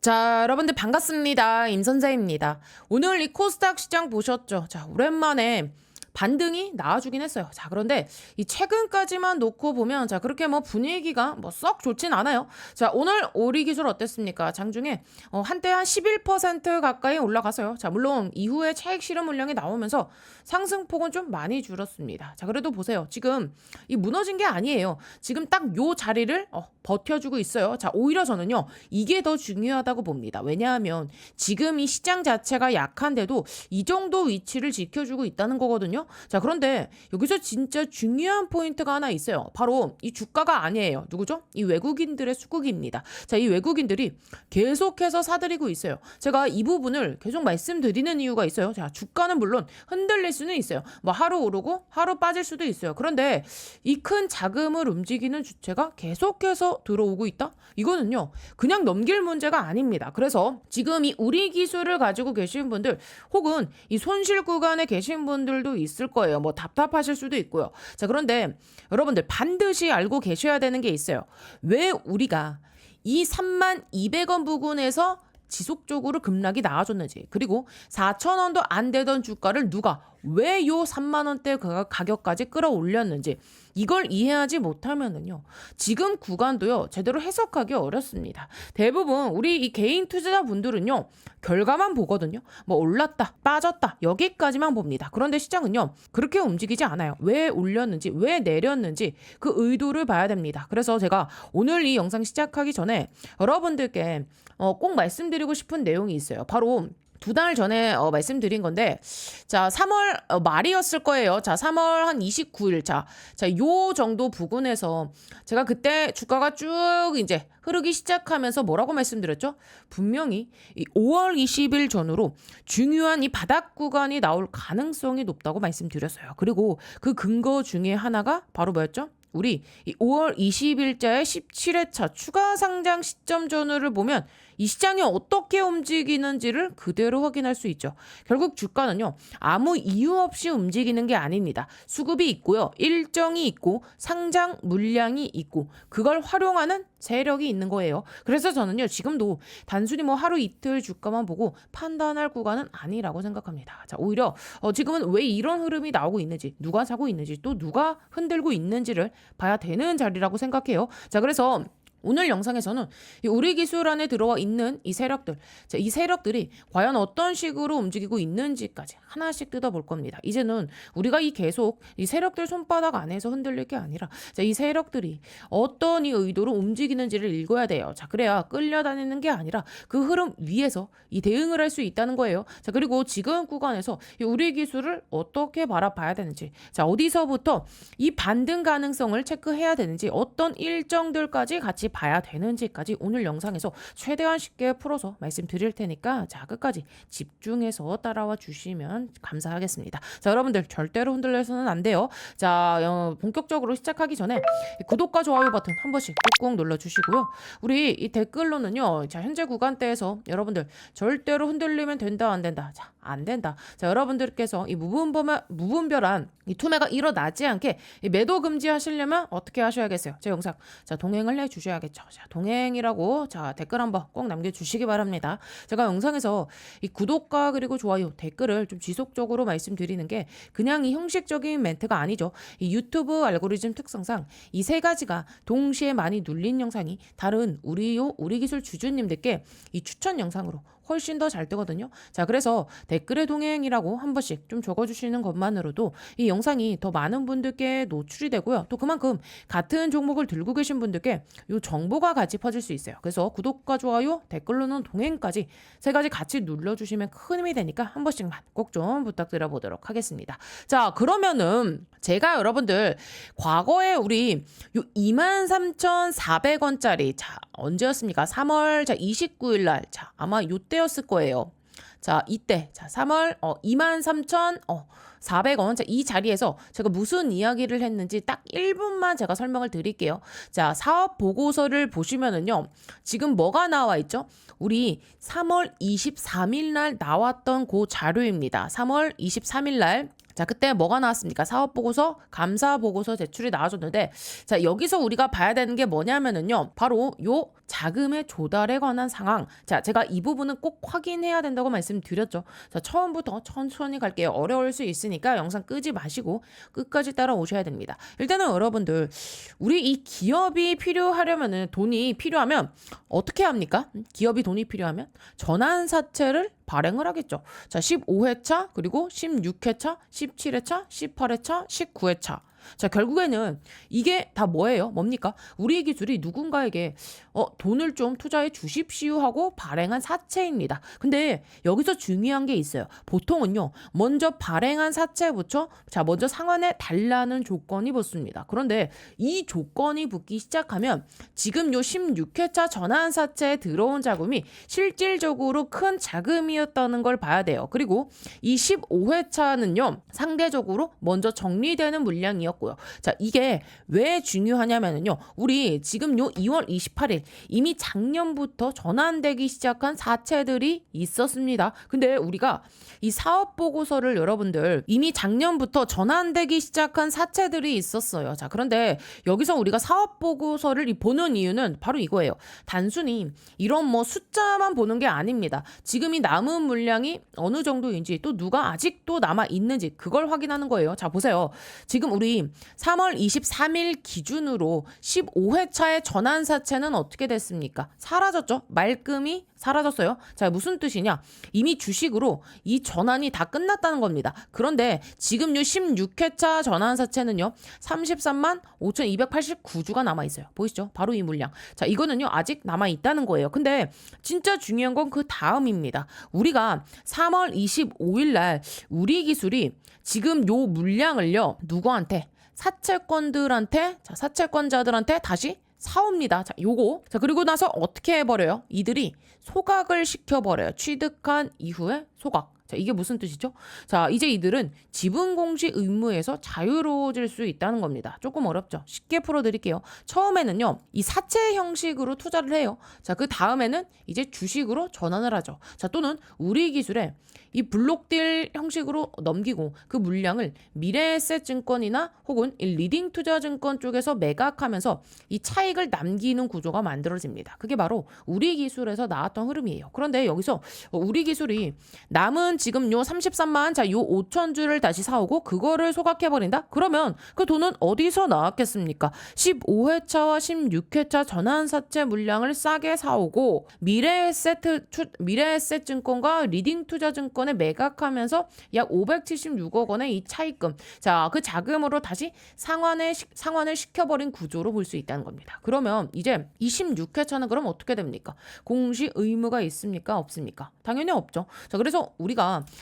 자, 여러분들 반갑습니다. 임선재입니다. 오늘 이 코스닥 시장 보셨죠? 자, 오랜만에 반등이 나와주긴 했어요. 자, 그런데 이 최근까지만 놓고 보면 자, 그렇게 뭐 분위기가 뭐 썩 좋진 않아요. 자, 오늘 오리기술 어땠습니까? 장중에 한때 한 11% 가까이 올라갔어요. 자, 물론 이후에 차익 실현 물량이 나오면서 상승폭은 좀 많이 줄었습니다. 자, 그래도 보세요. 지금 이 무너진 게 아니에요. 지금 딱 요 자리를 버텨주고 있어요. 자, 오히려 저는요, 이게 더 중요하다고 봅니다. 왜냐하면 지금 이 시장 자체가 약한데도 이 정도 위치를 지켜주고 있다는 거거든요. 자, 그런데 여기서 진짜 중요한 포인트가 하나 있어요. 바로 이 주가가 아니에요. 누구죠? 이 외국인들의 수국입니다. 자, 이 외국인들이 계속해서 사들이고 있어요. 제가 이 부분을 계속 말씀드리는 이유가 있어요. 자, 주가는 물론 흔들릴 수는 있어요. 뭐 하루 오르고 하루 빠질 수도 있어요. 그런데 이 큰 자금을 움직이는 주체가 계속해서 들어오고 있다? 이거는요, 그냥 넘길 문제가 아닙니다. 그래서 지금 이 우리 기술을 가지고 계신 분들 혹은 이 손실 구간에 계신 분들도 있을 거예요. 뭐 답답하실 수도 있고요. 자, 그런데 여러분들 반드시 알고 계셔야 되는 게 있어요. 왜 우리가 이 32,200원 부근에서 지속적으로 급락이 나와줬는지, 그리고 4,000원도 안 되던 주가를 누가 왜 요 3만 원대 가격까지 끌어올렸는지 이걸 이해하지 못하면은요, 지금 구간도요 제대로 해석하기 어렵습니다. 대부분 우리 이 개인 투자자분들은요 결과만 보거든요. 뭐 올랐다 빠졌다 여기까지만 봅니다. 그런데 시장은요 그렇게 움직이지 않아요. 왜 올렸는지 왜 내렸는지 그 의도를 봐야 됩니다. 그래서 제가 오늘 이 영상 시작하기 전에 여러분들께 꼭 말씀드리고 싶은 내용이 있어요. 바로 2달 전에 말씀드린 건데, 자, 3월 말이었을 거예요. 자, 3월 한 29일. 자, 요 정도 부근에서 제가 그때 주가가 쭉 이제 흐르기 시작하면서 뭐라고 말씀드렸죠? 분명히 이 5월 20일 전후로 중요한 이 바닥 구간이 나올 가능성이 높다고 말씀드렸어요. 그리고 그 근거 중에 하나가 바로 뭐였죠? 우리 이 5월 20일자의 17회차 추가 상장 시점 전후를 보면 이 시장이 어떻게 움직이는지를 그대로 확인할 수 있죠. 결국 주가는요, 아무 이유 없이 움직이는 게 아닙니다. 수급이 있고요, 일정이 있고, 상장 물량이 있고, 그걸 활용하는 세력이 있는 거예요. 그래서 저는요, 지금도 단순히 뭐 하루 이틀 주가만 보고 판단할 구간은 아니라고 생각합니다. 자, 오히려 지금은 왜 이런 흐름이 나오고 있는지, 누가 사고 있는지, 또 누가 흔들고 있는지를 봐야 되는 자리라고 생각해요. 자, 그래서 오늘 영상에서는 이 우리 기술 안에 들어와 있는 이 세력들, 자, 이 세력들이 과연 어떤 식으로 움직이고 있는지까지 하나씩 뜯어볼 겁니다. 이제는 우리가 계속 이 세력들 손바닥 안에서 흔들릴 게 아니라, 자, 이 세력들이 어떤 이 의도로 움직이는지를 읽어야 돼요. 자, 그래야 끌려다니는 게 아니라 그 흐름 위에서 이 대응을 할 수 있다는 거예요. 자, 그리고 지금 구간에서 이 우리 기술을 어떻게 바라봐야 되는지, 자, 어디서부터 이 반등 가능성을 체크해야 되는지, 어떤 일정들까지 같이 봐야 되는지까지 오늘 영상에서 최대한 쉽게 풀어서 말씀드릴 테니까, 자, 끝까지 집중해서 따라와 주시면 감사하겠습니다. 자, 여러분들 절대로 흔들려서는 안 돼요. 자, 본격적으로 시작하기 전에 구독과 좋아요 버튼 한 번씩 꾹꾹 눌러주시고요. 우리 이 댓글로는요, 자, 현재 구간대에서 여러분들 절대로 흔들리면 된다 안 된다, 자, 안 된다. 자, 여러분들께서 이 무분별한 이 투매가 일어나지 않게 이 매도 금지하시려면 어떻게 하셔야겠어요? 제 영상, 자, 동행을 해주셔야겠죠. 자, 동행이라고, 자, 댓글 한번 꼭 남겨주시기 바랍니다. 제가 영상에서 이 구독과 그리고 좋아요, 댓글을 좀 지속적으로 말씀드리는 게 그냥 이 형식적인 멘트가 아니죠. 이 유튜브 알고리즘 특성상 이 세 가지가 동시에 많이 눌린 영상이 다른 우리 기술 주주님들께 이 추천 영상으로 훨씬 더 잘 뜨거든요. 자, 그래서 댓글에 동행이라고 한 번씩 좀 적어주시는 것만으로도 이 영상이 더 많은 분들께 노출이 되고요. 또 그만큼 같은 종목을 들고 계신 분들께 이 정보가 같이 퍼질 수 있어요. 그래서 구독과 좋아요, 댓글로는 동행까지 세 가지 같이 눌러주시면 큰 힘이 되니까 한 번씩만 꼭 좀 부탁드려 보도록 하겠습니다. 자, 그러면은 제가 여러분들 과거에 우리 요 23,400원짜리, 자, 언제였습니까? 3월 29일 날, 자, 아마 요때였을 거예요. 자, 이때, 자, 3월 23,400원. 자, 이 자리에서 제가 무슨 이야기를 했는지 딱 1분만 제가 설명을 드릴게요. 자, 사업 보고서를 보시면은요, 지금 뭐가 나와 있죠? 우리 3월 23일 날 나왔던 그 자료입니다. 3월 23일 날 자, 그때 뭐가 나왔습니까? 사업보고서, 감사보고서 제출이 나와줬는데, 자, 여기서 우리가 봐야 되는 게 뭐냐면은요, 바로 요 자금의 조달에 관한 상황. 자, 제가 이 부분은 꼭 확인해야 된다고 말씀드렸죠. 자, 처음부터 천천히 갈게요. 어려울 수 있으니까 영상 끄지 마시고 끝까지 따라오셔야 됩니다. 일단은 여러분들, 우리 이 기업이 필요하려면은, 돈이 필요하면 어떻게 합니까? 기업이 돈이 필요하면 전환사채를 발행을 하겠죠. 자, 15회차, 그리고 16회차, 17회차, 18회차, 19회차. 자, 결국에는 이게 다 뭐예요? 뭡니까? 우리 기술이 누군가에게 돈을 좀 투자해 주십시오 하고 발행한 사채입니다. 근데 여기서 중요한 게 있어요. 보통은요, 먼저 발행한 사채부터 먼저 상환해 달라는 조건이 붙습니다. 그런데 이 조건이 붙기 시작하면 지금 요 16회차 전환사채에 들어온 자금이 실질적으로 큰 자금이었다는 걸 봐야 돼요. 그리고 이 15회차는요, 상대적으로 먼저 정리되는 물량이었고요. 자, 이게 왜 중요하냐면요, 우리 지금 요 2월 28일 이미 작년부터 전환되기 시작한 사채들이 있었습니다. 근데 우리가 이 사업 보고서를 여러분들 이미 작년부터 전환되기 시작한 사채들이 있었어요. 자, 그런데 여기서 우리가 사업 보고서를 보는 이유는 바로 이거예요. 단순히 이런 뭐 숫자만 보는 게 아닙니다. 지금 이 남은 물량이 어느 정도인지, 또 누가 아직도 남아 있는지 그걸 확인하는 거예요. 자, 보세요. 지금 우리 3월 23일 기준으로 15회차의 전환사채는 어떻게 됐습니까? 사라졌죠? 말끔히 사라졌어요. 자, 무슨 뜻이냐? 이미 주식으로 이 전환이 다 끝났다는 겁니다. 그런데 지금 요 16회차 전환사채는요, 33만 5,289주가 남아있어요. 보이시죠? 바로 이 물량. 자, 이거는요, 아직 남아있다는 거예요. 근데 진짜 중요한 건 그 다음입니다. 우리가 3월 25일 날 우리 기술이 지금 요 물량을요, 누구한테? 사채권들한테, 자, 사채권자들한테 다시 사옵니다. 자, 요거. 자, 그리고 나서 어떻게 해버려요? 이들이 소각을 시켜버려요. 취득한 이후에 소각. 자, 이게 무슨 뜻이죠? 자, 이제 이들은 지분 공시 의무에서 자유로워질 수 있다는 겁니다. 조금 어렵죠? 쉽게 풀어드릴게요. 처음에는요, 이 사채 형식으로 투자를 해요. 자, 그 다음에는 이제 주식으로 전환을 하죠. 자, 또는 우리 기술에 이 블록딜 형식으로 넘기고 그 물량을 미래에셋 증권이나 혹은 이 리딩 투자증권 쪽에서 매각하면서 이 차익을 남기는 구조가 만들어집니다. 그게 바로 우리 기술에서 나왔던 흐름이에요. 그런데 여기서 우리 기술이 남은 지금 요 33만, 자, 요 5,000주를 다시 사오고 그거를 소각해버린다? 그러면 그 돈은 어디서 나왔겠습니까? 15회차와 16회차 전환사채 물량을 싸게 사오고 미래에셋 증권과 리딩 투자증권에 매각하면서 약 576억 원의 이 차익금, 자, 그 자금으로 다시 상환을 시켜버린 구조로 볼 수 있다는 겁니다. 그러면 이제 26회차는 그럼 어떻게 됩니까? 공시 의무가 있습니까? 없습니까? 당연히 없죠. 자, 그래서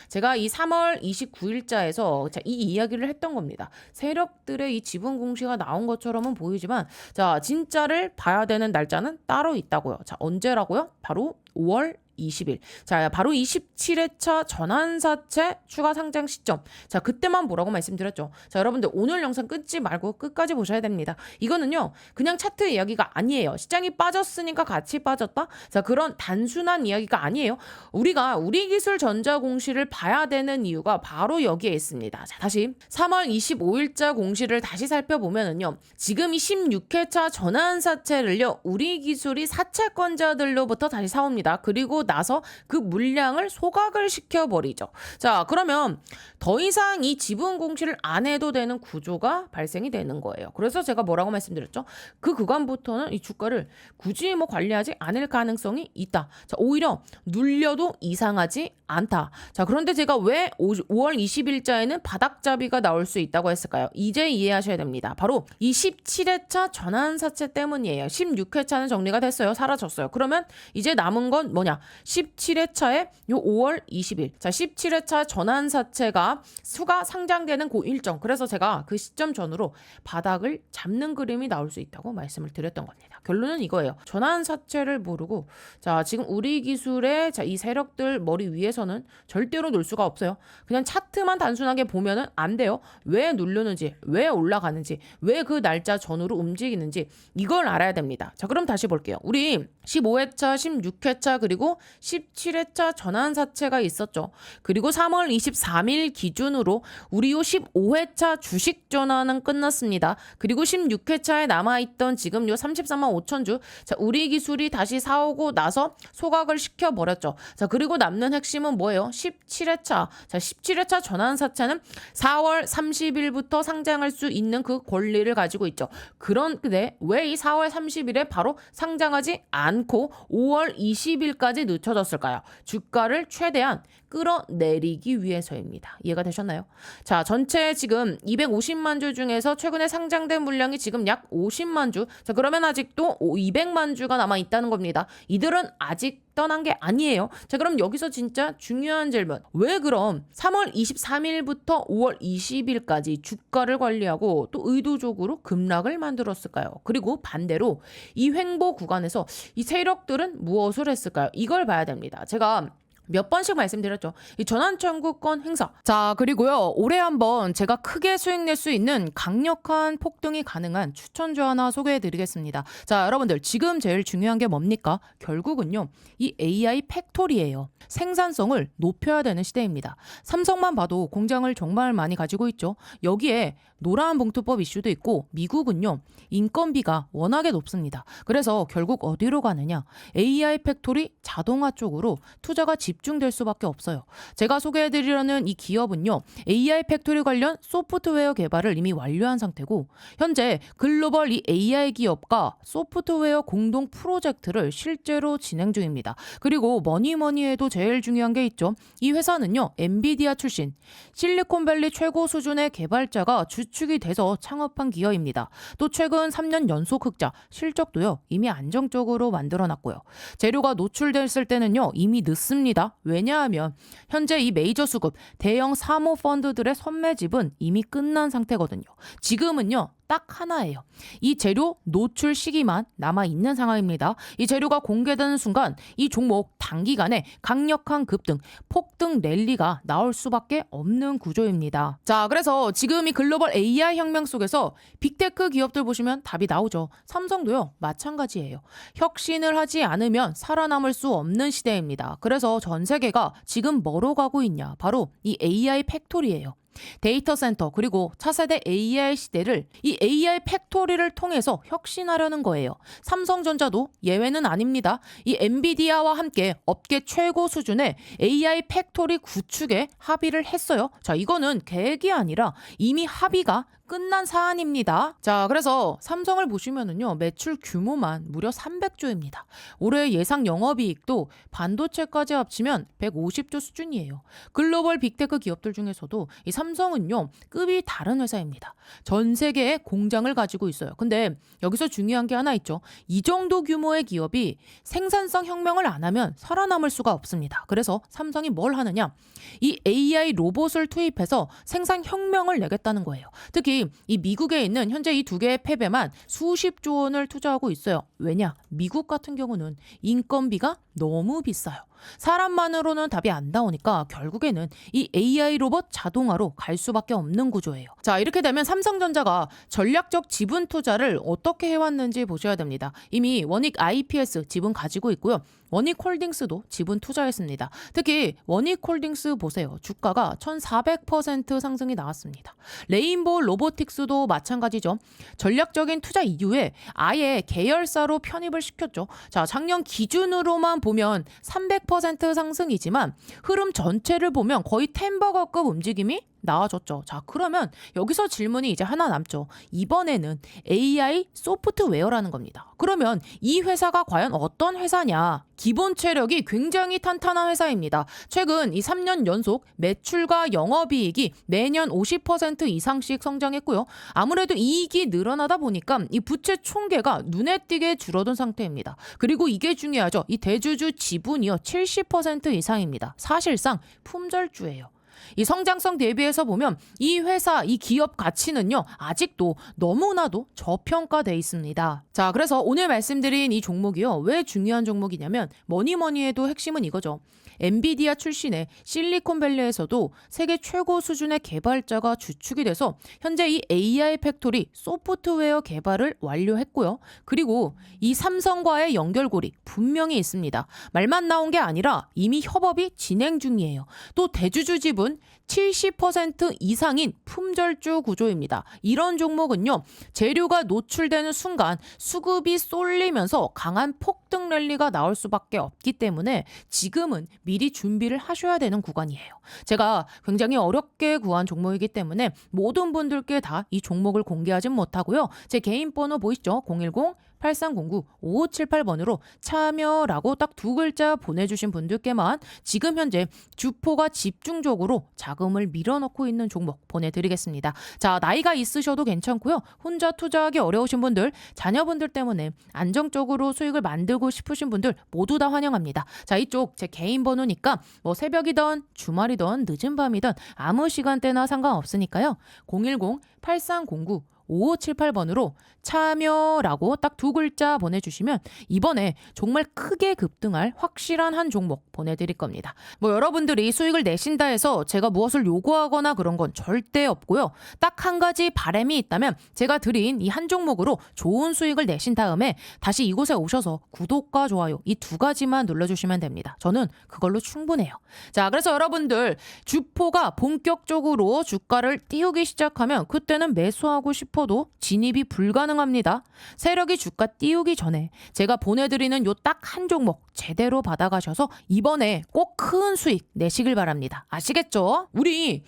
제가 이 3월 29일자에서 이 이야기를 했던 겁니다. 세력들의 이 지분 공시가 나온 것처럼은 보이지만, 자, 진짜를 봐야 되는 날짜는 따로 있다고요. 자, 언제라고요? 바로 5월 20일. 자, 바로 27회차 전환사채 추가 상장 시점. 자, 그때만 보라고 말씀드렸죠. 자, 여러분들 오늘 영상 끊지 말고 끝까지 보셔야 됩니다. 이거는요, 그냥 차트 이야기가 아니에요. 시장이 빠졌으니까 같이 빠졌다? 자, 그런 단순한 이야기가 아니에요. 우리가 우리 기술 전자 공시를 봐야 되는 이유가 바로 여기에 있습니다. 자, 다시 3월 25일자 공시를 다시 살펴보면은요, 지금 이 16회차 전환사채를요, 우리 기술이 사채권자들로부터 다시 사옵니다. 그리고 나서 그 물량을 소각을 시켜버리죠. 자, 그러면 더 이상 이 지분 공시를 안 해도 되는 구조가 발생이 되는 거예요. 그래서 제가 뭐라고 말씀드렸죠? 그 구간부터는 이 주가를 굳이 관리하지 않을 가능성이 있다. 자, 오히려 눌려도 이상하지 않다. 자, 그런데 제가 왜 5월 20일자에는 바닥잡이가 나올 수 있다고 했을까요? 이제 이해하셔야 됩니다. 바로 이 17회차 전환사채 때문이에요. 16회차는 정리가 됐어요. 사라졌어요. 그러면 이제 남은 건 뭐냐? 17회차에 요 5월 20일. 자, 17회차 전환사채가 수가 상장되는 그 일정. 그래서 제가 그 시점 전후로 바닥을 잡는 그림이 나올 수 있다고 말씀을 드렸던 겁니다. 결론은 이거예요. 전환사채를 모르고 자 지금 우리 기술의 자, 이 세력들 머리 위에서는 절대로 놀 수가 없어요. 그냥 차트만 단순하게 보면은 안 돼요. 왜 누르는지, 왜 올라가는지, 왜 그 날짜 전후로 움직이는지 이걸 알아야 됩니다. 자 그럼 다시 볼게요. 우리 15회차, 16회차 그리고 17회차 전환사채가 있었죠. 그리고 3월 23일 기준으로 우리 요 15회차 주식 전환은 끝났습니다. 그리고 16회차에 남아있던 지금 요 33만 5천 주. 자, 우리 기술이 다시 사오고 나서 소각을 시켜버렸죠. 자, 그리고 남는 핵심은 뭐예요? 17회차. 자, 17회차 전환사채는 4월 30일부터 상장할 수 있는 그 권리를 가지고 있죠. 그런데 왜 이 4월 30일에 바로 상장하지 않고 5월 20일까지 늦춰졌을까요? 주가를 최대한 끌어내리기 위해서입니다. 이해가 되셨나요? 자, 전체 지금 250만 주 중에서 최근에 상장된 물량이 지금 약 50만 주. 자, 그러면 아직도 200만 주가 남아 있다는 겁니다. 이들은 아직 떠난 게 아니에요. 자, 그럼 여기서 진짜 중요한 질문. 왜 그럼 3월 23일부터 5월 20일까지 주가를 관리하고 또 의도적으로 급락을 만들었을까요? 그리고 반대로 이 횡보 구간에서 이 세력들은 무엇을 했을까요? 이걸 봐야 됩니다. 제가 몇 번씩 말씀드렸죠. 이 전환 청구권 행사. 자, 그리고요. 올해 한번 제가 크게 수익 낼 수 있는 강력한 폭등이 가능한 추천주 하나 소개해 드리겠습니다. 자, 여러분들 지금 제일 중요한 게 뭡니까? 결국은요. 이 AI 팩토리예요. 생산성을 높여야 되는 시대입니다. 삼성만 봐도 공장을 정말 많이 가지고 있죠. 여기에 노란 봉투법 이슈도 있고 미국은요. 인건비가 워낙에 높습니다. 그래서 결국 어디로 가느냐? AI 팩토리 자동화 쪽으로 투자가 집중될 수밖에 없어요. 제가 소개해드리려는 이 기업은요. AI 팩토리 관련 소프트웨어 개발을 이미 완료한 상태고 현재 글로벌 이 AI 기업과 소프트웨어 공동 프로젝트를 실제로 진행 중입니다. 그리고 뭐니 해도 제일 중요한 게 있죠. 이 회사는요. 엔비디아 출신 실리콘밸리 최고 수준의 개발자가 주축이 돼서 창업한 기업입니다. 또 최근 3년 연속 흑자 실적도요. 이미 안정적으로 만들어놨고요. 재료가 노출됐을 때는요. 이미 늦습니다. 왜냐하면 현재 이 메이저 수급 대형 사모펀드들의 선매집은 이미 끝난 상태거든요. 지금은요. 딱 하나예요. 이 재료 노출 시기만 남아있는 상황입니다. 이 재료가 공개되는 순간 이 종목 단기간에 강력한 급등, 폭등 랠리가 나올 수밖에 없는 구조입니다. 자, 그래서 지금 이 글로벌 AI 혁명 속에서 빅테크 기업들 보시면 답이 나오죠. 삼성도요. 마찬가지예요. 혁신을 하지 않으면 살아남을 수 없는 시대입니다. 그래서 전 세계가 지금 뭐로 가고 있냐? 바로 이 AI 팩토리예요. 데이터 센터 그리고 차세대 AI 시대를 이 AI 팩토리를 통해서 혁신하려는 거예요. 삼성전자도 예외는 아닙니다. 이 엔비디아와 함께 업계 최고 수준의 AI 팩토리 구축에 합의를 했어요. 자, 이거는 계획이 아니라 이미 합의가 끝난 사안입니다. 자, 그래서 삼성을 보시면은요, 매출 규모만 무려 300조입니다. 올해 예상 영업이익도 반도체까지 합치면 150조 수준이에요. 글로벌 빅테크 기업들 중에서도 이 삼성은요, 급이 다른 회사입니다. 전 세계에 공장을 가지고 있어요. 근데 여기서 중요한 게 하나 있죠. 이 정도 규모의 기업이 생산성 혁명을 안 하면 살아남을 수가 없습니다. 그래서 삼성이 뭘 하느냐? 이 AI 로봇을 투입해서 생산 혁명을 내겠다는 거예요. 특히 이 미국에 있는 현재 이 두 개의 팹에만 수십조 원을 투자하고 있어요. 왜냐? 미국 같은 경우는 인건비가 너무 비싸요. 사람만으로는 답이 안 나오니까 결국에는 이 AI 로봇 자동화로 갈 수밖에 없는 구조예요. 자, 이렇게 되면 삼성전자가 전략적 지분 투자를 어떻게 해왔는지 보셔야 됩니다. 이미 원익 IPS 지분 가지고 있고요. 원익홀딩스도 지분 투자했습니다. 특히 원익홀딩스 보세요. 주가가 1400% 상승이 나왔습니다. 레인보우 로보틱스도 마찬가지죠. 전략적인 투자 이후에 아예 계열사로 편입을 시켰죠. 자, 작년 기준으로만 보면 300% 상승이지만 흐름 전체를 보면 거의 템버거급 움직임이 나와줬죠. 자, 그러면 여기서 질문이 이제 하나 남죠. 이번에는 AI 소프트웨어라는 겁니다. 그러면 이 회사가 과연 어떤 회사냐? 기본 체력이 굉장히 탄탄한 회사입니다. 최근 이 3년 연속 매출과 영업이익이 매년 50% 이상씩 성장했고요. 아무래도 이익이 늘어나다 보니까 이 부채 총계가 눈에 띄게 줄어든 상태입니다. 그리고 이게 중요하죠. 이 대주주 지분이요 70% 이상입니다. 사실상 품절주예요. 이 성장성 대비해서 보면 이 회사, 이 기업 가치는요, 아직도 너무나도 저평가돼 있습니다. 자, 그래서 오늘 말씀드린 이 종목이요, 왜 중요한 종목이냐면 뭐니 해도 핵심은 이거죠. 엔비디아 출신의 실리콘밸리에서도 세계 최고 수준의 개발자가 주축이 돼서 현재 이 AI 팩토리 소프트웨어 개발을 완료했고요. 그리고 이 삼성과의 연결고리 분명히 있습니다. 말만 나온 게 아니라 이미 협업이 진행 중이에요. 또 대주주 지분 70% 이상인 품절주 구조입니다. 이런 종목은요, 재료가 노출되는 순간 수급이 쏠리면서 강한 폭등 랠리가 나올 수밖에 없기 때문에 지금은 미리 준비를 하셔야 되는 구간이에요. 제가 굉장히 어렵게 구한 종목이기 때문에 모든 분들께 다 이 종목을 공개하진 못하고요. 제 개인 번호 보이시죠? 010-8309-5578번으로 참여라고 딱 두 글자 보내주신 분들께만 지금 현재 주포가 집중적으로 자금을 밀어넣고 있는 종목 보내드리겠습니다. 자, 나이가 있으셔도 괜찮고요. 혼자 투자하기 어려우신 분들, 자녀분들 때문에 안정적으로 수익을 만들고 싶으신 분들 모두 다 환영합니다. 자, 이쪽 제 개인 번호니까 뭐 새벽이든 주말이든 늦은 밤이든 아무 시간대나 상관없으니까요. 010-8309-5578번으로 참여라고 딱 두 글자 보내주시면 이번에 정말 크게 급등할 확실한 한 종목 보내드릴 겁니다. 뭐 여러분들이 수익을 내신다 해서 제가 무엇을 요구하거나 그런 건 절대 없고요. 딱 한 가지 바람이 있다면 제가 드린 이 한 종목으로 좋은 수익을 내신 다음에 다시 이곳에 오셔서 구독과 좋아요 이 두 가지만 눌러주시면 됩니다. 저는 그걸로 충분해요. 자, 그래서 여러분들 주포가 본격적으로 주가를 띄우기 시작하면 그때는 매수하고 싶어도 진입이 불가능합니다. 세력이 주가 띄우기 전에 제가 보내드리는 요 딱 한 종목 제대로 받아가셔서 이번에 꼭 큰 수익 내시길 바랍니다. 아시겠죠? 우리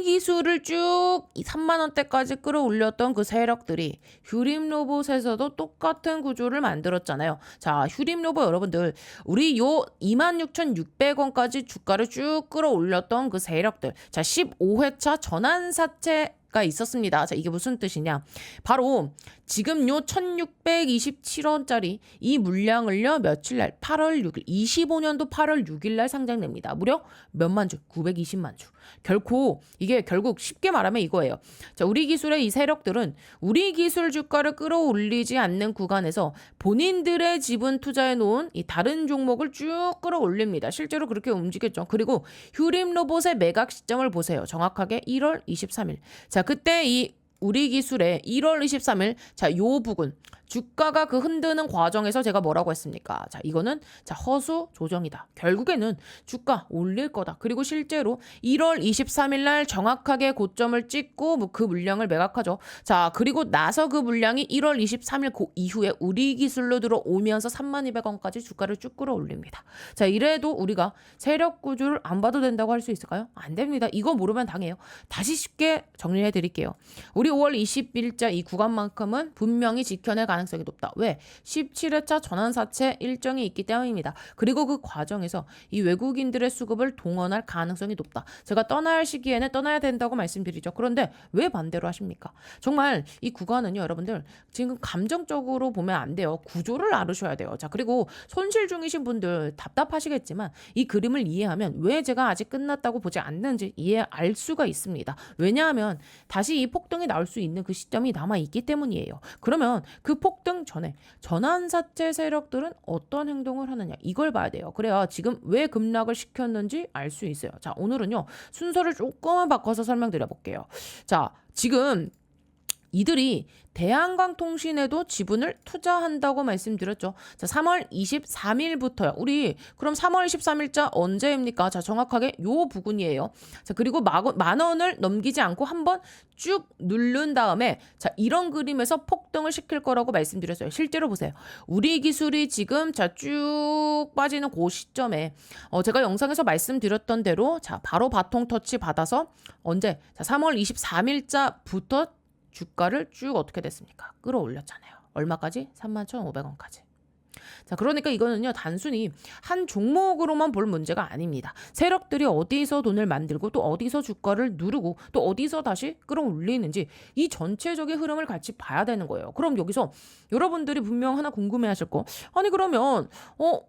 기술을 쭉 3만 원대까지 끌어올렸던 그 세력들이 휴림로봇에서도 똑같은 구조를 만들었잖아요. 자, 휴림로봇 여러분들, 우리 요 26,600원까지 주가를 쭉 끌어올렸던 그 세력들, 자, 15회차 전환사채가 있었습니다. 자, 이게 무슨 뜻이냐? 바로 지금 요 1,627원짜리 이 물량을요, 며칠 날 8월 6일, 25년도 8월 6일 날 상장됩니다. 무려 몇만 주? 920만 주. 이게 결국 쉽게 말하면 이거예요. 자, 우리 기술의 이 세력들은 우리 기술 주가를 끌어올리지 않는 구간에서 본인들의 지분 투자해 놓은 이 다른 종목을 쭉 끌어올립니다. 실제로 그렇게 움직였죠. 그리고 휴림로봇의 매각 시점을 보세요. 정확하게 1월 23일. 자, 그때 이 우리 기술의 1월 23일, 자, 요 부분 주가가 그 흔드는 과정에서 제가 뭐라고 했습니까? 자, 이거는 자, 허수 조정이다. 결국에는 주가 올릴 거다. 그리고 실제로 1월 23일 날 정확하게 고점을 찍고 뭐 그 물량을 매각하죠. 자, 그리고 나서 그 물량이 1월 23일 그 이후에 우리 기술로 들어오면서 32,200원까지 주가를 쭉 끌어올립니다. 자, 이래도 우리가 세력 구조를 안 봐도 된다고 할 수 있을까요? 안 됩니다. 이거 모르면 당해요. 다시 쉽게 정리해 드릴게요. 우리 5월 20일자 이 구간만큼은 분명히 지켜낼 가능성이 높다. 왜? 17회차 전환사채 일정이 있기 때문입니다. 그리고 그 과정에서 이 외국인들의 수급을 동원할 가능성이 높다. 제가 떠나야 할 시기에는 떠나야 된다고 말씀드리죠. 그런데 왜 반대로 하십니까? 정말 이 구간은요, 여러분들 지금 감정적으로 보면 안 돼요. 구조를 알으셔야 돼요. 자, 그리고 손실 중이신 분들 답답하시겠지만 이 그림을 이해하면 왜 제가 아직 끝났다고 보지 않는지 이해할 수가 있습니다. 왜냐하면 다시 이 폭등이 나올 수 있는 그 시점이 남아있기 때문이에요. 그러면 그 폭등 전에 전환사채 세력들은 어떤 행동을 하느냐, 이걸 봐야 돼요. 그래야 지금 왜 급락을 시켰는지 알 수 있어요. 자, 오늘은요 순서를 조금만 바꿔서 설명드려 볼게요. 자, 지금 이들이 대한광통신에도 지분을 투자한다고 말씀드렸죠. 자, 3월 23일부터요. 우리 그럼 3월 23일자 언제입니까? 자, 정확하게 요 부분이에요. 자, 그리고 만 원을 넘기지 않고 한번 쭉 누른 다음에 자, 이런 그림에서 폭등을 시킬 거라고 말씀드렸어요. 실제로 보세요. 우리 기술이 지금 자, 쭉 빠지는 그 시점에 제가 영상에서 말씀드렸던 대로 자, 바로 바통 터치 받아서 언제? 자, 3월 23일자부터 주가를 쭉 어떻게 됐습니까? 끌어올렸잖아요. 얼마까지? 31,500원까지. 자, 그러니까 이거는요, 단순히 한 종목으로만 볼 문제가 아닙니다. 세력들이 어디서 돈을 만들고 또 어디서 주가를 누르고 또 어디서 다시 끌어올리는지 이 전체적인 흐름을 같이 봐야 되는 거예요. 그럼 여기서 여러분들이 분명 하나 궁금해하실 거, 아니 그러면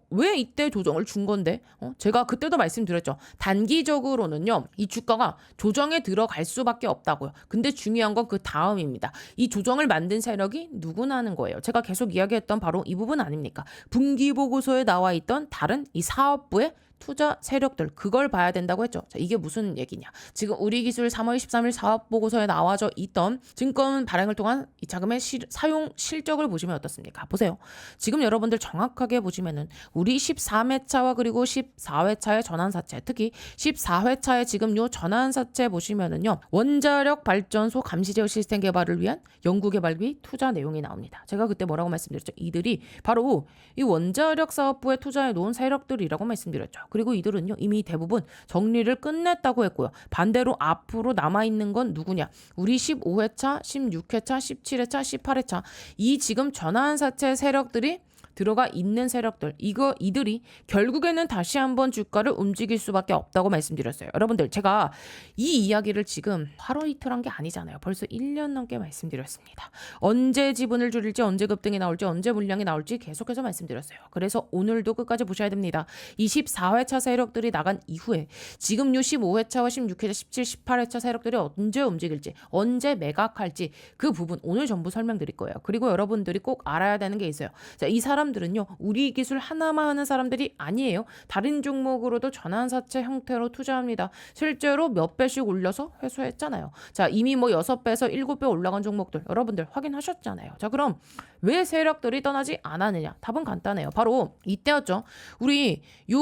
왜 이때 조정을 준 건데? 제가 그때도 말씀드렸죠. 단기적으로는요, 이 주가가 조정에 들어갈 수밖에 없다고요. 근데 중요한 건 그 다음입니다. 이 조정을 만든 세력이 누구나 하는 거예요. 제가 계속 이야기했던 바로 이 부분 아닙니까? 분기 보고서에 나와 있던 다른 이 사업부의 투자 세력들, 그걸 봐야 된다고 했죠. 자, 이게 무슨 얘기냐? 지금 우리기술 3월 13일 사업보고서에 나와져 있던 증권 발행을 통한 이 자금의 사용 실적을 보시면 어떻습니까? 보세요. 지금 여러분들 정확하게 보시면은 우리 13회차와 그리고 14회차의 전환사채, 특히 14회차에 지금 요 전환사채 보시면은요, 원자력 발전소 감시제어 시스템 개발을 위한 연구개발비 투자 내용이 나옵니다. 제가 그때 뭐라고 말씀드렸죠? 이들이 바로 이 원자력 사업부에 투자해 놓은 세력들이라고 말씀드렸죠. 그리고 이들은요, 이미 대부분 정리를 끝냈다고 했고요. 반대로 앞으로 남아있는 건 누구냐? 우리 15회차, 16회차, 17회차, 18회차 이 지금 전환사채 세력들이 들어가 있는 세력들, 이들이 결국에는 다시 한번 주가를 움직일 수밖에 없다고 말씀드렸어요. 여러분들, 제가 이 이야기를 지금 하루 이틀 한 게 아니잖아요. 벌써 1년 넘게 말씀드렸습니다. 언제 지분을 줄일지, 언제 급등이 나올지, 언제 물량이 나올지 계속해서 말씀드렸어요. 그래서 오늘도 끝까지 보셔야 됩니다. 24회차 세력들이 나간 이후에 지금 요 15회차와 16회차, 17, 18회차 세력들이 언제 움직일지, 언제 매각할지 그 부분 오늘 전부 설명드릴 거예요. 그리고 여러분들이 꼭 알아야 되는 게 있어요. 자, 이 사람들은요, 우리 기술 하나만 하는 사람들이 아니에요. 다른 종목으로도 전환사채 형태로 투자합니다. 실제로 몇 배씩 올려서 회수했잖아요. 자, 이미 뭐 6배에서 7배 올라간 종목들 여러분들 확인하셨잖아요. 자, 그럼 왜 세력들이 떠나지 않았느냐? 답은 간단해요. 바로 이때였죠. 우리 요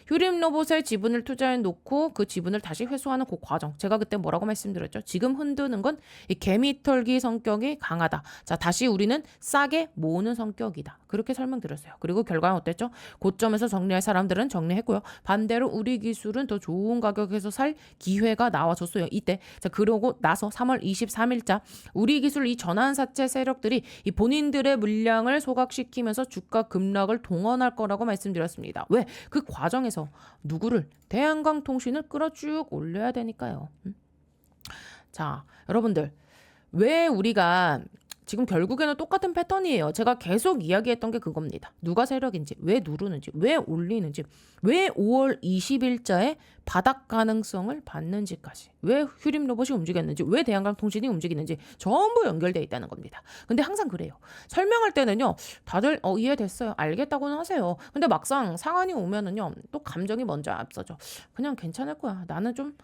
휴림로봇의 지분을 투자해 놓고 그 지분을 다시 회수하는 그 과정. 제가 그때 뭐라고 말씀드렸죠? 지금 흔드는 건 이 개미털기 성격이 강하다. 자, 다시 우리는 싸게 모으는 성격이다. 그렇게 설명드렸어요. 그리고 결과는 어땠죠? 고점에서 정리할 사람들은 정리했고요. 반대로 우리 기술은 더 좋은 가격에서 살 기회가 나와줬어요. 이때. 자, 그러고 나서 3월 23일자 우리 기술 이 전환사채 세력들이 이 본인들의 물량을 소각시키면서 주가 급락을 동원할 거라고 말씀드렸습니다. 왜? 그 과정에서 누구를? 대한광통신을 끌어 쭉 올려야 되니까요. 자, 여러분들, 왜 우리가 지금 결국에는 똑같은 패턴이에요. 제가 계속 이야기했던 게 그겁니다. 누가 세력인지, 왜 누르는지, 왜 올리는지, 왜 5월 20일자에 바닥 가능성을 받는지까지, 왜 휴림로봇이 움직였는지, 왜 대한강통신이 움직이는지 전부 연결되어 있다는 겁니다. 근데 항상 그래요. 설명할 때는요, 다들 이해됐어요, 알겠다고는 하세요. 근데 막상 상황이 오면은요, 또 감정이 먼저 앞서죠. 그냥 괜찮을 거야, 나는 좀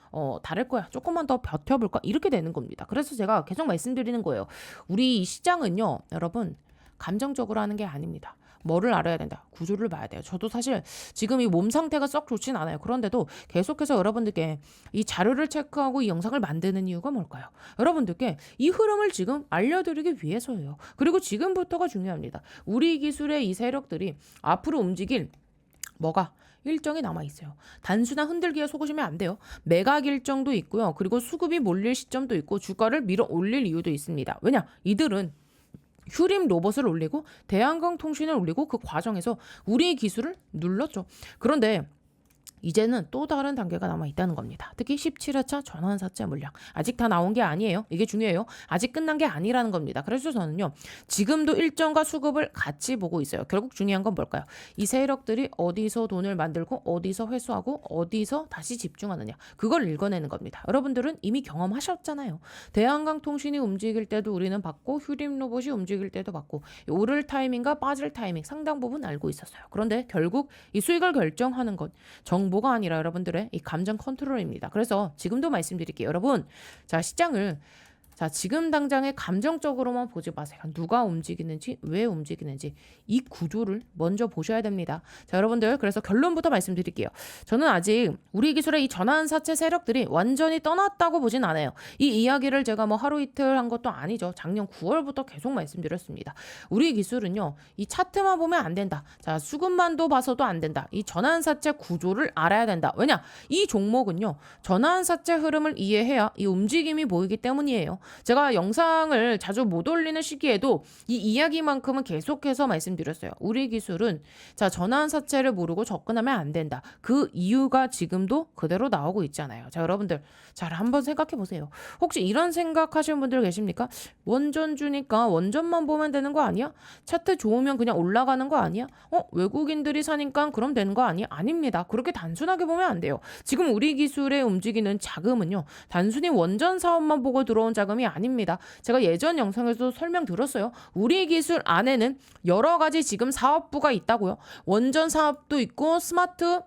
다를 거야, 조금만 더 버텨볼까, 이렇게 되는 겁니다. 그래서 제가 계속 말씀드리는 거예요. 우리 이 시장은요, 여러분, 감정적으로 하는 게 아닙니다. 뭐를 알아야 된다? 구조를 봐야 돼요. 저도 사실 지금 이 몸 상태가 썩 좋진 않아요. 그런데도 계속해서 여러분들께 이 자료를 체크하고 이 영상을 만드는 이유가 뭘까요? 여러분들께 이 흐름을 지금 알려드리기 위해서예요. 그리고 지금부터가 중요합니다. 우리 기술의 이 세력들이 앞으로 움직일 뭐가? 일정이 남아있어요. 단순한 흔들기에 속으시면 안 돼요. 매각 일정도 있고요. 그리고 수급이 몰릴 시점도 있고 주가를 밀어 올릴 이유도 있습니다. 왜냐? 이들은 휴림 로봇을 올리고 대한강통신을 올리고 그 과정에서 우리 기술을 눌렀죠. 그런데 이제는 또 다른 단계가 남아 있다는 겁니다. 특히 17회차 전환사채 물량. 아직 다 나온 게 아니에요. 이게 중요해요. 아직 끝난 게 아니라는 겁니다. 그래서 저는요, 지금도 일정과 수급을 같이 보고 있어요. 결국 중요한 건 뭘까요? 이 세력들이 어디서 돈을 만들고 어디서 회수하고 어디서 다시 집중하느냐. 그걸 읽어내는 겁니다. 여러분들은 이미 경험하셨잖아요. 대한강통신이 움직일 때도 우리는 봤고 휴림로봇이 움직일 때도 봤고 오를 타이밍과 빠질 타이밍 상당 부분 알고 있었어요. 그런데 결국 이 수익을 결정하는 건 정보가 아니라 여러분들의 이 감정 컨트롤입니다. 그래서 지금도 말씀드릴게요. 여러분, 자, 시장을 지금 당장에 감정적으로만 보지 마세요. 누가 움직이는지, 왜 움직이는지 이 구조를 먼저 보셔야 됩니다. 자, 여러분들, 그래서 결론부터 말씀드릴게요. 저는 아직 우리 기술의 이 전환사채 세력들이 완전히 떠났다고 보진 않아요. 이 이야기를 제가 뭐 하루 이틀 한 것도 아니죠. 작년 9월부터 계속 말씀드렸습니다. 우리 기술은요, 이 차트만 보면 안 된다. 자, 수급만도 봐서도 안 된다. 이 전환사채 구조를 알아야 된다. 왜냐? 이 종목은요, 전환사채 흐름을 이해해야 이 움직임이 보이기 때문이에요. 제가 영상을 자주 못 올리는 시기에도 이 이야기만큼은 계속해서 말씀드렸어요. 우리 기술은 자, 전환사채를 모르고 접근하면 안 된다. 그 이유가 지금도 그대로 나오고 있잖아요. 자, 여러분들 잘 한번 생각해 보세요. 혹시 이런 생각하시는 분들 계십니까? 원전주니까 원전만 보면 되는 거 아니야? 차트 좋으면 그냥 올라가는 거 아니야? 외국인들이 사니까 그럼 되는 거 아니야? 아닙니다. 그렇게 단순하게 보면 안 돼요. 지금 우리 기술에 움직이는 자금은요, 단순히 원전 사업만 보고 들어온 자금이 아닙니다. 제가 예전 영상에서 설명드렸어요. 우리 기술 안에는 여러 가지 지금 사업부가 있다고요. 원전 사업도 있고 스마트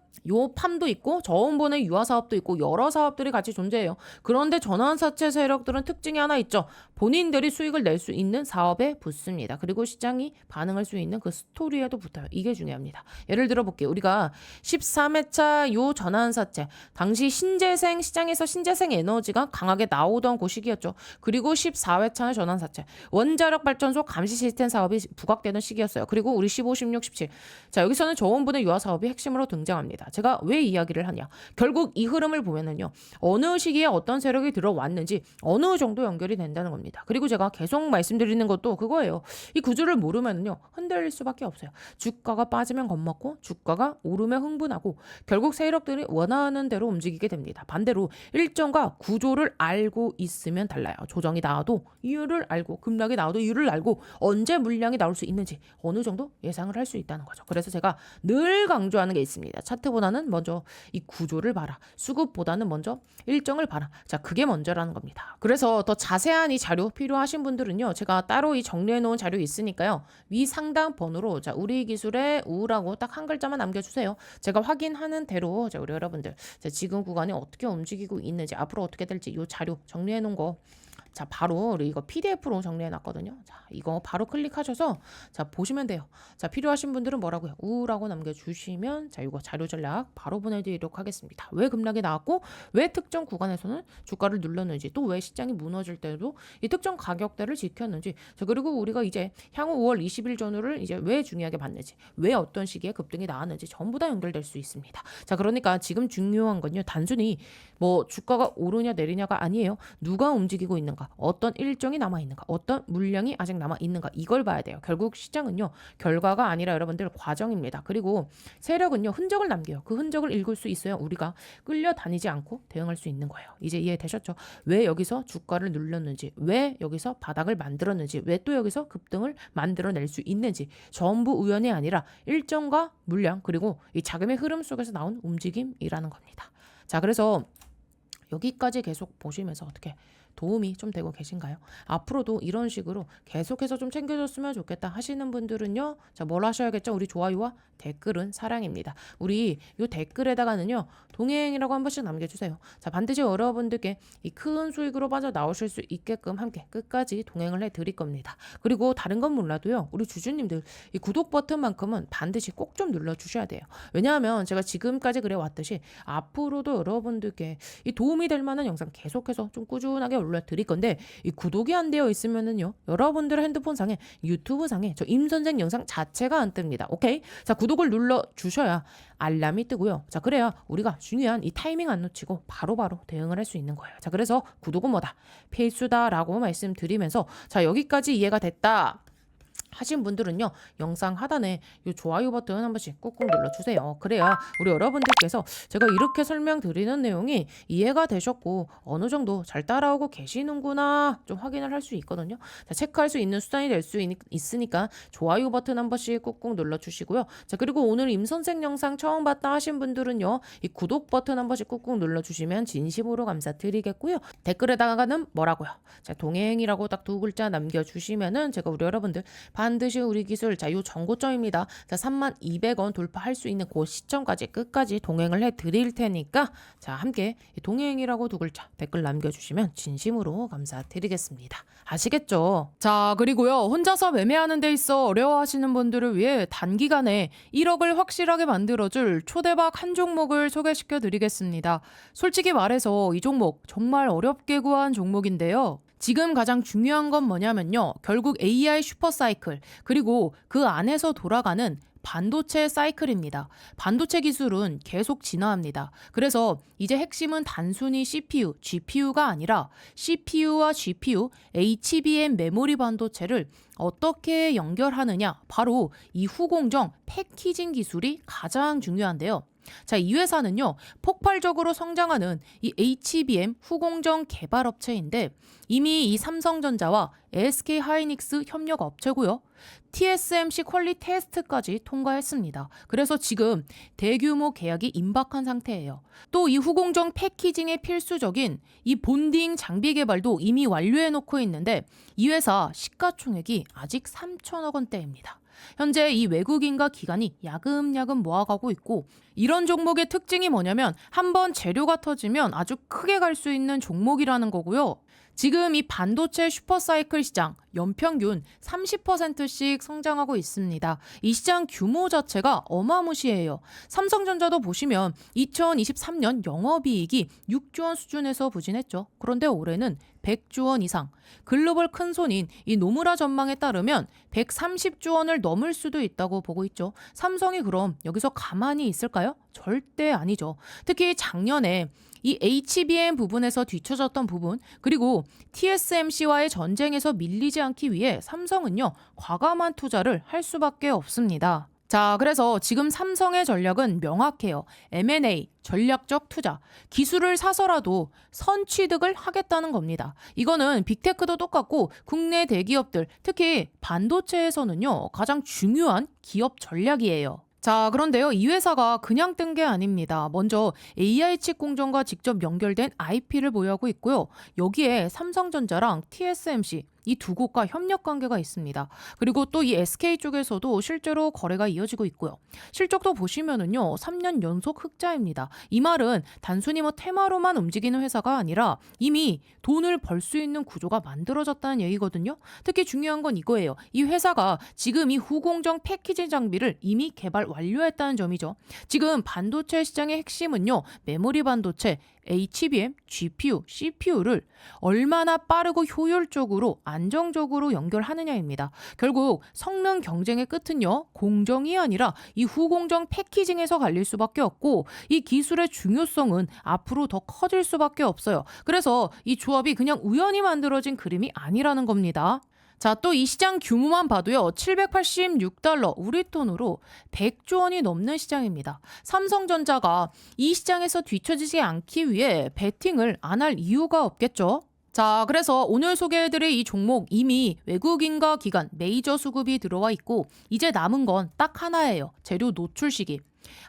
팜도 있고 저온보내 유화 사업도 있고 여러 사업들이 같이 존재해요. 그런데 전환사채 세력들은 특징이 하나 있죠. 본인들이 수익을 낼 수 있는 사업에 붙습니다. 그리고 시장이 반응할 수 있는 그 스토리에도 붙어요. 이게 중요합니다. 예를 들어 볼게요. 우리가 13회차 요 전환사채 당시 신재생 시장에서 신재생 에너지가 강하게 나오던 그 시기였죠. 그리고 14회차는 전환사채 원자력 발전소 감시 시스템 사업이 부각되는 시기였어요. 그리고 우리 15, 16, 17 자, 여기서는 저온보내 유화 사업이 핵심으로 등장합니다. 제가 왜 이야기를 하냐? 결국 이 흐름을 보면은요. 어느 시기에 어떤 세력이 들어왔는지 어느 정도 연결이 된다는 겁니다. 그리고 제가 계속 말씀드리는 것도 그거예요. 이 구조를 모르면은요. 흔들릴 수밖에 없어요. 주가가 빠지면 겁먹고 주가가 오르면 흥분하고 결국 세력들이 원하는 대로 움직이게 됩니다. 반대로 일정과 구조를 알고 있으면 달라요. 조정이 나와도 이유를 알고 급락이 나와도 이유를 알고 언제 물량이 나올 수 있는지 어느 정도 예상을 할 수 있다는 거죠. 그래서 제가 늘 강조하는 게 있습니다. 차트보다는 먼저 이 구조를 봐라. 수급보다는 먼저 일정을 봐라. 자, 그게 먼저라는 겁니다. 그래서 더 자세한 이 자료 필요하신 분들은요. 제가 따로 이 정리해 놓은 자료 있으니까요. 위 상단 번호로 자, 우리 기술의 우라고 딱 한 글자만 남겨주세요. 제가 확인하는 대로 자, 우리 여러분들 자, 지금 구간이 어떻게 움직이고 있는지 앞으로 어떻게 될지 이 자료 정리해 놓은 거 자, 바로 우리 이거 PDF로 정리해 놨거든요. 자, 이거 바로 클릭하셔서 자, 보시면 돼요. 자, 필요하신 분들은 뭐라고요? 우라고 남겨주시면 자, 이거 자료 전략 바로 보내드리도록 하겠습니다. 왜 급락이 나왔고 왜 특정 구간에서는 주가를 눌렀는지 또 왜 시장이 무너질 때도 이 특정 가격대를 지켰는지 자, 그리고 우리가 이제 향후 5월 20일 전후를 이제 왜 중요하게 봤는지 왜 어떤 시기에 급등이 나왔는지 전부 다 연결될 수 있습니다. 자, 그러니까 지금 중요한 건요. 단순히 뭐 주가가 오르냐 내리냐가 아니에요. 누가 움직이고 있는가 어떤 일정이 남아있는가 어떤 물량이 아직 남아있는가 이걸 봐야 돼요. 결국 시장은요 결과가 아니라 여러분들 과정입니다. 그리고 세력은요 흔적을 남겨요. 그 흔적을 읽을 수 있어야 우리가 끌려다니지 않고 대응할 수 있는 거예요. 이제 이해되셨죠? 왜 여기서 주가를 눌렀는지 왜 여기서 바닥을 만들었는지 왜 또 여기서 급등을 만들어낼 수 있는지 전부 우연이 아니라 일정과 물량 그리고 이 자금의 흐름 속에서 나온 움직임이라는 겁니다. 자, 그래서 여기까지 계속 보시면서 어떻게 도움이 좀 되고 계신가요? 앞으로도 이런 식으로 계속해서 좀 챙겨줬으면 좋겠다 하시는 분들은요. 자, 뭘 하셔야겠죠? 우리 좋아요와 댓글은 사랑입니다. 우리 요 댓글에다가는요. 동행이라고 한 번씩 남겨주세요. 자, 반드시 여러분들께 이 큰 수익으로 빠져나오실 수 있게끔 함께 끝까지 동행을 해드릴 겁니다. 그리고 다른 건 몰라도요. 우리 주주님들 이 구독 버튼만큼은 반드시 꼭 좀 눌러주셔야 돼요. 왜냐하면 제가 지금까지 그래왔듯이 앞으로도 여러분들께 이 도움이 될 만한 영상 계속해서 좀 꾸준하게 올려드릴 건데 이 구독이 안 되어 있으면은요 여러분들 핸드폰 상에 유튜브 상에 저 임선생 영상 자체가 안 뜹니다. 오케이? 자, 구독을 눌러 주셔야 알람이 뜨고요. 자, 그래야 우리가 중요한 이 타이밍 안 놓치고 바로바로 대응을 할 수 있는 거예요. 자, 그래서 구독은 뭐다? 필수다라고 말씀드리면서 자, 여기까지 이해가 됐다 하신 분들은요 영상 하단에 이 좋아요 버튼 한 번씩 꾹꾹 눌러주세요. 그래야 우리 여러분들께서 제가 이렇게 설명드리는 내용이 이해가 되셨고 어느 정도 잘 따라오고 계시는구나 좀 확인을 할 수 있거든요. 자, 체크할 수 있는 수단이 될 수 있으니까 좋아요 버튼 한 번씩 꾹꾹 눌러주시고요. 자, 그리고 오늘 임선생 영상 처음 봤다 하신 분들은요 이 구독 버튼 한 번씩 꾹꾹 눌러주시면 진심으로 감사드리겠고요. 댓글에다가는 뭐라고요? 자, 동행이라고 딱 두 글자 남겨주시면은 제가 우리 여러분들 반드시 우리 기술 자, 요 정고점입니다. 자, 32,000원 돌파할 수 있는 그 시점까지 끝까지 동행을 해 드릴 테니까 자, 함께 동행이라고 두 글자 댓글 남겨주시면 진심으로 감사드리겠습니다. 아시겠죠? 자, 그리고요 혼자서 매매하는 데 있어 어려워하시는 분들을 위해 단기간에 1억을 확실하게 만들어줄 초대박 한 종목을 소개시켜 드리겠습니다. 솔직히 말해서 이 종목 정말 어렵게 구한 종목인데요. 지금 가장 중요한 건 뭐냐면요. 결국 AI 슈퍼사이클 그리고 그 안에서 돌아가는 반도체 사이클입니다. 반도체 기술은 계속 진화합니다. 그래서 이제 핵심은 단순히 CPU, GPU가 아니라 CPU와 GPU, HBM 메모리 반도체를 어떻게 연결하느냐, 바로 이 후공정 패키징 기술이 가장 중요한데요. 자, 이 회사는요, 폭발적으로 성장하는 이 HBM 후공정 개발 업체인데 이미 이 삼성전자와 SK 하이닉스 협력 업체고요. TSMC 퀄리 테스트까지 통과했습니다. 그래서 지금 대규모 계약이 임박한 상태예요. 또 이 후공정 패키징에 필수적인 이 본딩 장비 개발도 이미 완료해 놓고 있는데 이 회사 시가총액이 아직 3천억 원대입니다. 현재 이 외국인과 기관이 야금야금 모아가고 있고 이런 종목의 특징이 뭐냐면 한번 재료가 터지면 아주 크게 갈 수 있는 종목이라는 거고요. 지금 이 반도체 슈퍼사이클 시장 연평균 30%씩 성장하고 있습니다. 이 시장 규모 자체가 어마무시해요. 삼성전자도 보시면 2023년 영업이익이 6조 원 수준에서 부진했죠. 그런데 올해는 100조 원 이상. 글로벌 큰손인 이 노무라 전망에 따르면 130조 원을 넘을 수도 있다고 보고 있죠. 삼성이 그럼 여기서 가만히 있을까요? 절대 아니죠. 특히 작년에 이 HBM 부분에서 뒤처졌던 부분, 그리고 TSMC와의 전쟁에서 밀리지 않기 위해 삼성은요, 과감한 투자를 할 수밖에 없습니다. 자, 그래서 지금 삼성의 전략은 명확해요. M&A, 전략적 투자, 기술을 사서라도 선취득을 하겠다는 겁니다. 이거는 빅테크도 똑같고 국내 대기업들, 특히 반도체에서는요, 가장 중요한 기업 전략이에요. 자, 그런데요, 이 회사가 그냥 뜬 게 아닙니다. 먼저 AI 칩 공정과 직접 연결된 IP를 보유하고 있고요. 여기에 삼성전자랑 TSMC 이 두 곳과 협력 관계가 있습니다. 그리고 또 이 SK 쪽에서도 실제로 거래가 이어지고 있고요. 실적도 보시면은요, 3년 연속 흑자입니다. 이 말은 단순히 뭐 테마로만 움직이는 회사가 아니라 이미 돈을 벌 수 있는 구조가 만들어졌다는 얘기거든요. 특히 중요한 건 이거예요. 이 회사가 지금 이 후공정 패키징 장비를 이미 개발 완료했다는 점이죠. 지금 반도체 시장의 핵심은요, 메모리 반도체, HBM, GPU, CPU를 얼마나 빠르고 효율적으로 안정적으로 연결하느냐입니다. 결국 성능 경쟁의 끝은요, 공정이 아니라 이 후공정 패키징에서 갈릴 수밖에 없고 이 기술의 중요성은 앞으로 더 커질 수밖에 없어요. 그래서 이 조합이 그냥 우연히 만들어진 그림이 아니라는 겁니다. 자, 또 이 시장 규모만 봐도요, 786달러, 우리 돈으로 100조 원이 넘는 시장입니다. 삼성전자가 이 시장에서 뒤처지지 않기 위해 베팅을 안 할 이유가 없겠죠. 자, 그래서 오늘 소개해드릴 이 종목 이미 외국인과 기관, 메이저 수급이 들어와 있고 이제 남은 건 딱 하나예요. 재료 노출 시기.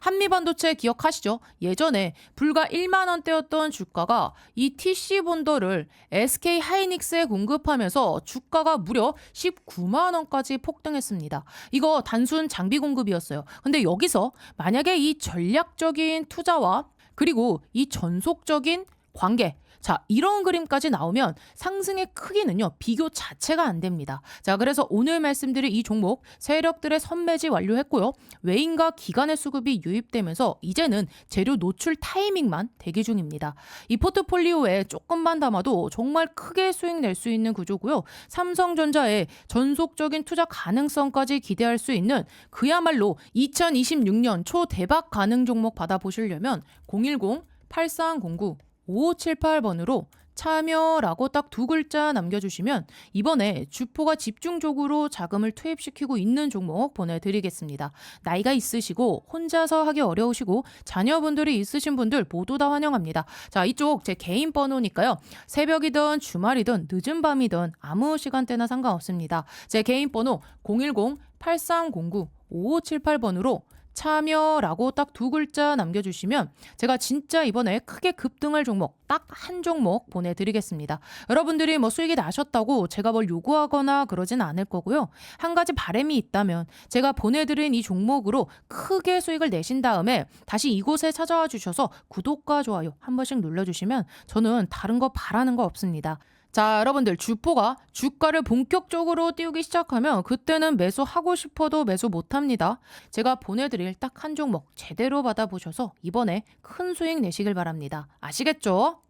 한미반도체 기억하시죠? 예전에 불과 1만 원대였던 주가가 이 TC 본더를 SK 하이닉스에 공급하면서 주가가 무려 19만 원까지 폭등했습니다. 이거 단순 장비 공급이었어요. 근데 여기서 만약에 이 전략적인 투자와 그리고 이 전속적인 관계, 자, 이런 그림까지 나오면 상승의 크기는요, 비교 자체가 안 됩니다. 자, 그래서 오늘 말씀드릴 이 종목 세력들의 선매지 완료했고요. 외인과 기관의 수급이 유입되면서 이제는 재료 노출 타이밍만 대기 중입니다. 이 포트폴리오에 조금만 담아도 정말 크게 수익 낼 수 있는 구조고요. 삼성전자의 전속적인 투자 가능성까지 기대할 수 있는 그야말로 2026년 초대박 가능 종목 받아보시려면 010-8309 5578번으로 참여라고 딱 두 글자 남겨주시면 이번에 주포가 집중적으로 자금을 투입시키고 있는 종목 보내드리겠습니다. 나이가 있으시고 혼자서 하기 어려우시고 자녀분들이 있으신 분들 모두 다 환영합니다. 자, 이쪽 제 개인 번호니까요. 새벽이든 주말이든 늦은 밤이든 아무 시간대나 상관없습니다. 제 개인 번호 010-8309 5578번으로 참여라고 딱 두 글자 남겨주시면 제가 진짜 이번에 크게 급등할 종목 딱 한 종목 보내드리겠습니다. 여러분들이 뭐 수익이 나셨다고 제가 뭘 요구하거나 그러진 않을 거고요. 한 가지 바람이 있다면 제가 보내드린 이 종목으로 크게 수익을 내신 다음에 다시 이곳에 찾아와 주셔서 구독과 좋아요 한 번씩 눌러주시면 저는 다른 거 바라는 거 없습니다. 자, 여러분들 주포가 주가를 본격적으로 띄우기 시작하면 그때는 매수하고 싶어도 매수 못합니다. 제가 보내드릴 딱 한 종목 제대로 받아보셔서 이번에 큰 수익 내시길 바랍니다. 아시겠죠?